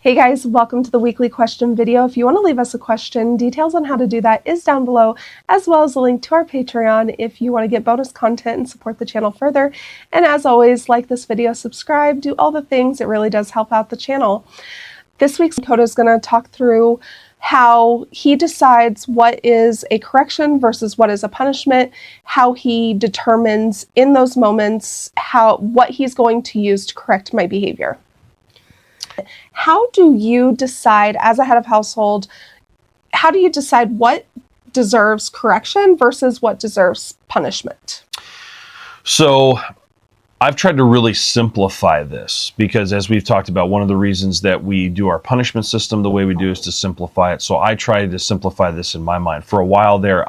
Hey guys, welcome to the weekly question video. If you want to leave us a question, details on how to do that is down below, as well as a link to our Patreon if you want to get bonus content and support the channel further. And as always, like this video, subscribe, do all the things. It really does help out the channel. This week's Coda is going to talk through how he decides what is a correction versus what is a punishment, how he determines in those moments what he's going to use to correct my behavior. How do you decide, as a head of household, how do you decide what deserves correction versus what deserves punishment? So I've tried to really simplify this because, as we've talked about, one of the reasons that we do our punishment system the way we do is to simplify it. So I tried to simplify this in my mind. For a while there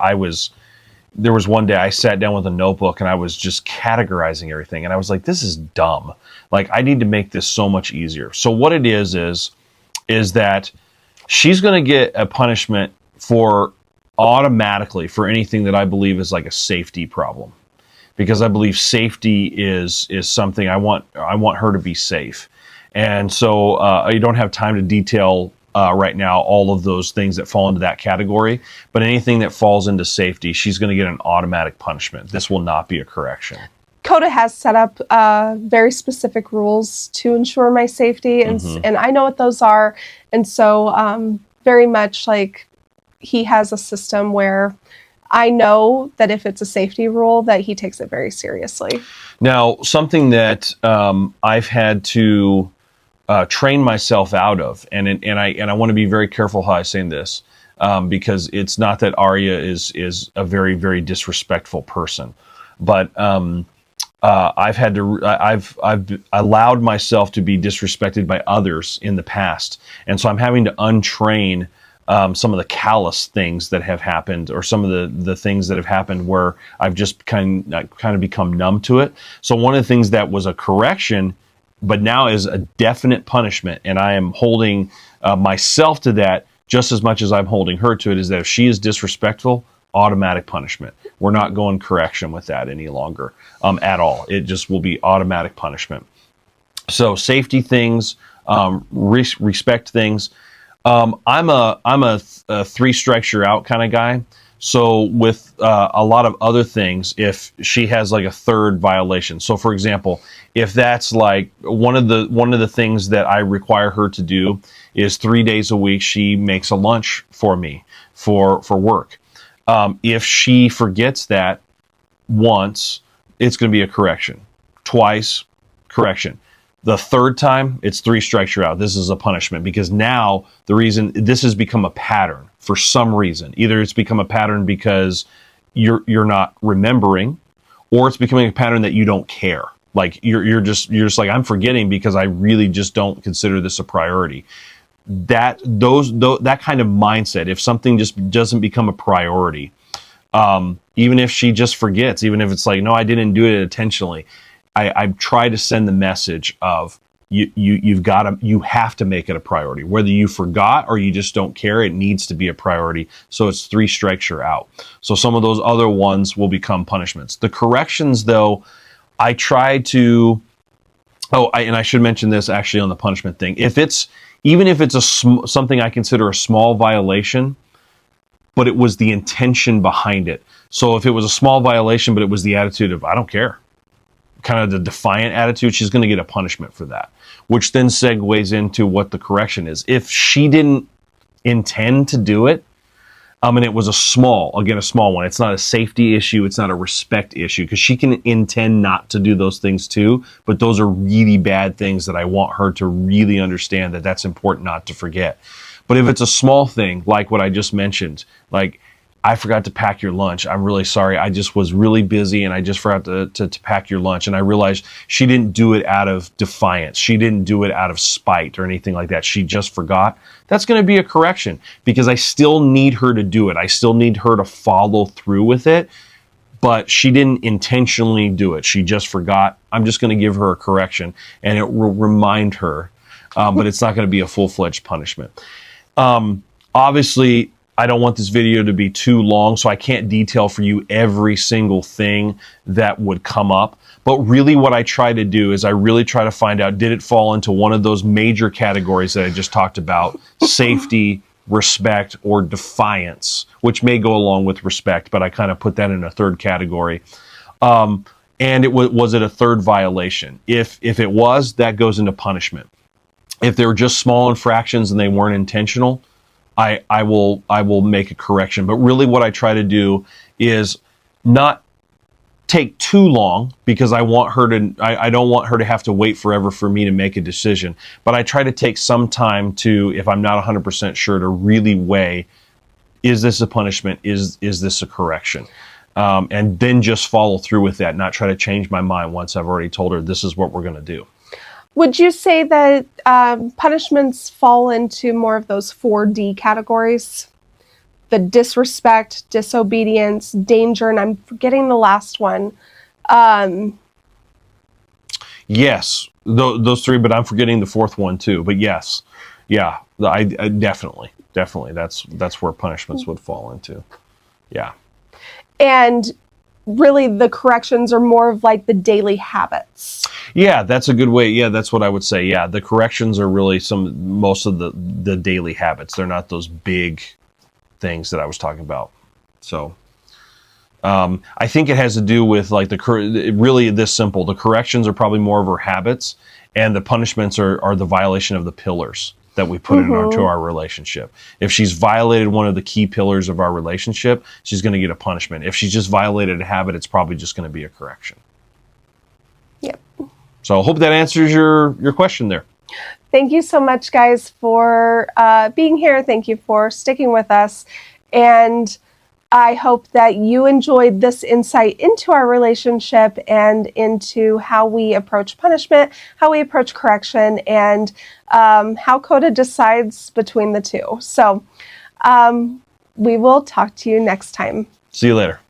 was one day I sat down with a notebook and I was just categorizing everything. And I was like, this is dumb. Like, I need to make this so much easier. So what it is that she's going to get a punishment automatically for anything that I believe is like a safety problem. Because I believe safety is something I want her to be safe. And so I don't have time to detail right now all of those things that fall into that category, but anything that falls into safety, she's going to get an automatic punishment. This will not be a correction. Coda has set up very specific rules to ensure my safety, and I know what those are. And so very much like he has a system where I know that if it's a safety rule, that he takes it very seriously. Now, something that I've had to train myself out of, and I want to be very careful how I say this, because it's not that Arya is a very, very disrespectful person, but I've allowed myself to be disrespected by others in the past, and so I'm having to untrain some of the callous things that have happened, or some of the things that have happened where I've just kind of become numb to it. So one of the things that was a correction, but now is a definite punishment, and I am holding myself to that just as much as I'm holding her to it, is that if she is disrespectful, automatic punishment. We're not going correction with that any longer at all. It just will be automatic punishment. So safety things, respect things. I'm a 3 strikes you're out kind of guy. So with a lot of other things, if she has like a third violation. So for example, if that's like one of the things that I require her to do is 3 days a week, she makes a lunch for me for work. If she forgets that once, it's going to be a correction. Twice, correction. The third time, it's 3 strikes you're out. This is a punishment, because now the reason this has become a pattern for some reason. Either it's become a pattern because you're not remembering, or it's becoming a pattern that you don't care. Like you're just like, I'm forgetting because I really just don't consider this a priority. That kind of mindset, if something just doesn't become a priority, even if she just forgets, even if it's like, no, I didn't do it intentionally, I try to send the message of you have to make it a priority. Whether you forgot or you just don't care, it needs to be a priority. So it's 3 strikes you're out. So some of those other ones will become punishments. The corrections, though, I try to. And I should mention this actually on the punishment thing. Even if it's something I consider a small violation, but it was the intention behind it. So if it was a small violation, but it was the attitude of, I don't care, kind of the defiant attitude, she's going to get a punishment for that, which then segues into what the correction is. If she didn't intend to do it, and it was a small one, it's not a safety issue, it's not a respect issue, because she can intend not to do those things too, but those are really bad things that I want her to really understand that that's important not to forget. But if it's a small thing, like what I just mentioned, like, I forgot to pack your lunch. I'm really sorry. I just was really busy and I just forgot to pack your lunch. And I realized she didn't do it out of defiance. She didn't do it out of spite or anything like that. She just forgot. That's going to be a correction, because I still need her to do it. I still need her to follow through with it, but she didn't intentionally do it. She just forgot. I'm just going to give her a correction, and it will remind her, but it's not going to be a full-fledged punishment. Obviously, I don't want this video to be too long, so I can't detail for you every single thing that would come up. But really what I try to do is I really try to find out, did it fall into one of those major categories that I just talked about, safety, respect, or defiance, which may go along with respect, but I kind of put that in a third category. And was it a third violation? If it was, that goes into punishment. If they were just small infractions and they weren't intentional, I will make a correction. But really what I try to do is not take too long, because I don't want her to have to wait forever for me to make a decision. But I try to take some time to, if I'm not 100% sure, to really weigh, is this a punishment? Is this a correction? And then just follow through with that, not try to change my mind once I've already told her this is what we're going to do. Would you say that punishments fall into more of those 4D categories? The disrespect, disobedience, danger, and I'm forgetting the last one. Yes, those three, but I'm forgetting the fourth one too. But yes, yeah, I definitely, that's where punishments would fall into. Yeah. And really the corrections are more of like the daily habits. Yeah, that's a good way. Yeah, that's what I would say. Yeah, the corrections are really most of the daily habits. They're not those big things that I was talking about. So I think it has to do with like really this simple. The corrections are probably more of her habits, and the punishments are the violation of the pillars that we put into our relationship. If she's violated one of the key pillars of our relationship, she's going to get a punishment. If she's just violated a habit, it's probably just going to be a correction. Yep. So I hope that answers your question there. Thank you so much, guys, for being here. Thank you for sticking with us. And I hope that you enjoyed this insight into our relationship and into how we approach punishment, how we approach correction, and how Coda decides between the two. So we will talk to you next time. See you later.